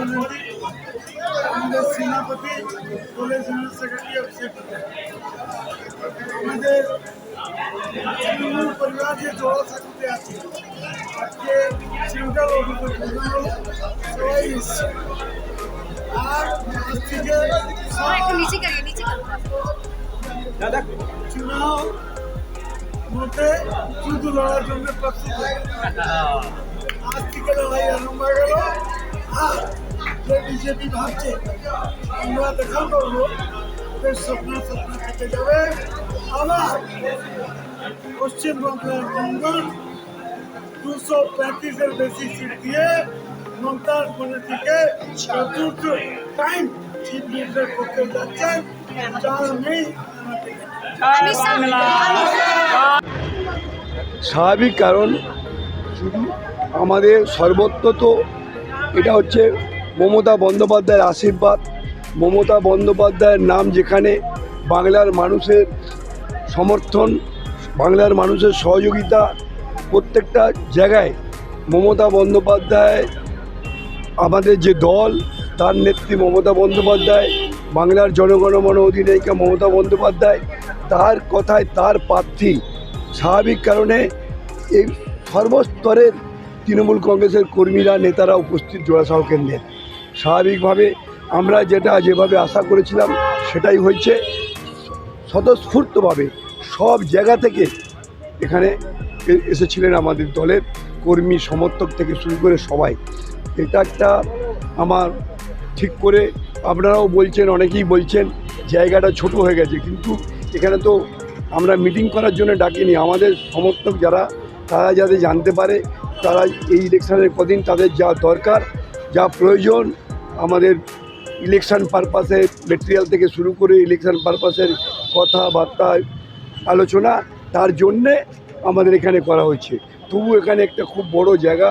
মহানদী আমাদের সেনাপতি college general secretary of safety আমাদের তৃণমূল পরিবার যে জড়ো থাকতে আছে আজকে সেন্ট্রাল অফিসের প্রধান হলো সবাই এসছে আর আজ থেকে চুনাও মধ্যে যুদ্ধ লড়ার জন্য প্রস্তুত আজ থেকে লড়াই আরম্ভ হয়ে গেল আর যে বিজেপি ভাবছে আমরা দেখা করবো ওদের স্বপ্ন থেকে যাবে আবার পশ্চিমবঙ্গের মঙ্গল 235-এর বেশি সিট দিয়ে মমতার ব্যানার্জিকে চতুর্থ টাইম চিফ মিনিস্টার করতে যাচ্ছেন যার নেই স্বাভাবিক কারণ শুধু আমাদের সর্বত্র তো এটা হচ্ছে মমতা বন্দ্যোপাধ্যায়ের আশীর্বাদ। মমতা বন্দ্যোপাধ্যায়ের নাম যেখানে বাংলার মানুষের সমর্থন, বাংলার মানুষের সহযোগিতা প্রত্যেকটা জায়গায় মমতা বন্দ্যোপাধ্যায় আমাদের যে দল তার নেত্রী মমতা বন্দ্যোপাধ্যায়, বাংলার জনগণমন অধিনায়িকা মমতা বন্দ্যোপাধ্যায়, তার কথায় তার প্রার্থী। স্বাভাবিক কারণে এই সর্বস্তরের তৃণমূল কংগ্রেসের কর্মীরা নেতারা উপস্থিত জোড়াসাঁকো কেন্দ্রে। স্বাভাবিকভাবে আমরা যেভাবে আশা করেছিলাম সেটাই হয়েছে। স্বতঃস্ফূর্তভাবে সব জায়গা থেকে এখানে এসেছিলেন আমাদের দলের কর্মী সমর্থক থেকে শুরু করে সবাই। এটা একটা আমার ঠিক করে আপনারাও বলছেন, অনেকেই বলছেন জায়গাটা ছোট হয়ে গেছে, কিন্তু এখানে তো আমরা মিটিং করার জন্য ডাকিনি। আমাদের সমর্থক যারা তারা যাতে জানতে পারে তারা এই ইলেকশনের কদিন তাদের যা দরকার, যা প্রয়োজন, আমাদের ইলেকশন পারপাসে মেটেরিয়াল থেকে শুরু করে ইলেকশন পারপাসের কথাবার্তা আলোচনা, তার জন্যে আমাদের এখানে করা হয়েছে। তবু এখানে একটা খুব বড় জায়গা,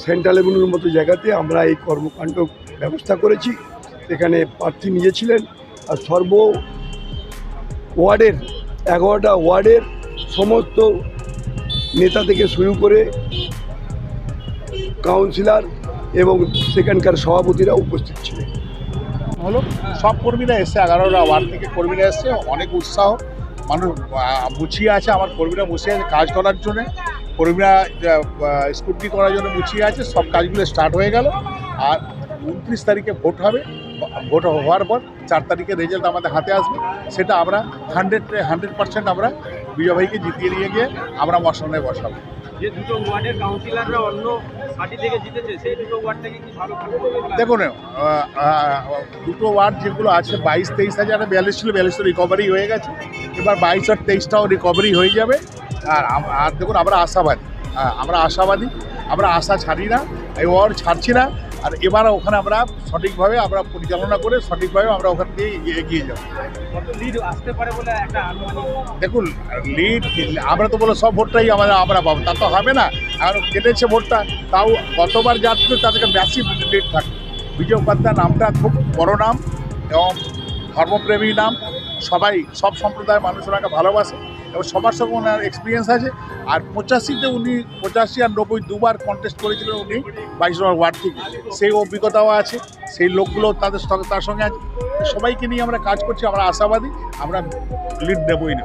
সেন্ট্রাল এভিনিউর মতো জায়গাতে আমরা এই কর্মকাণ্ড ব্যবস্থা করেছি। এখানে প্রার্থী নিয়েছিলেন আর সর্ব ওয়ার্ডের 11টা ওয়ার্ডের সমস্ত নেতা থেকে শুরু করে কাউন্সিলর এবং সেখানকার সভাপতিরা উপস্থিত ছিলেন। হলো সব কর্মীরা এসছে, 11টা ওয়ার্ড থেকে কর্মীরা এসছে, অনেক উৎসাহ, মানুষ মুছিয়ে আছে। আমার কর্মীরা মুছিয়ে আছে কাজ করার জন্য, কর্মীরা স্কুটি করার জন্য মুছিয়ে আছে। সব কাজগুলো স্টার্ট হয়ে গেল আর 29 তারিখে ভোট হবে। ভোট হওয়ার পর 4 তারিখে রেজাল্ট আমাদের হাতে আসবে। সেটা আমরা 100% আমরা বিজয় ভাইকে জিতিয়ে নিয়ে গিয়ে আমরা মশানে বসাবো। যে দুটো ওয়ার্ডের কাউন্সিলররা অন্য পার্টি থেকে জিতেছে সেই দুটো ওয়ার্ড থেকে কি ভালো দেখুন, দুটো ওয়ার্ড যেগুলো আছে 22-23 হাজারে 42 ছিল, 42 তো রিকভারি হয়ে গেছে। এবার 22 আর 23টাও রিকভারি হয়ে যাবে। আর দেখুন আমরা আশাবাদী, আমরা আশা ছাড়ি না, এই ওয়ার্ড ছাড়ছি না। আর এবার ওখানে আমরা সঠিকভাবে আমরা পরিচালনা করে সঠিকভাবে আমরা ওখান দিয়ে এগিয়ে যাব। কত লিড আসতে পারে বলে একটা দেখুন, লিড আমরা তো বলে সব ভোটটাই আমরা পাবো, তা তো হবে না। আর কেটেছে ভোটটা, তাও গতবার যা ছিল তাদেরকে বেশি লিড থাকে। বিজয় উপাধ্যায় নামটা খুব বড় নাম এবং ধর্মপ্রেমী নাম, সব সম্প্রদায়ের মানুষ ওনাকে ভালোবাসে এবং সবার সঙ্গে ওনার এক্সপিরিয়েন্স আছে। আর 85-তে উনি 85 আর 90 দুবার কন্টেস্ট করেছিলেন উনি 22 নম্বর ওয়ার্ড থেকে, সেই অভিজ্ঞতাও আছে। সেই লোকগুলো তার সঙ্গে আছে। সবাইকে নিয়ে আমরা কাজ করছি, আমরা আশাবাদী, আমরা লিড নেবই না।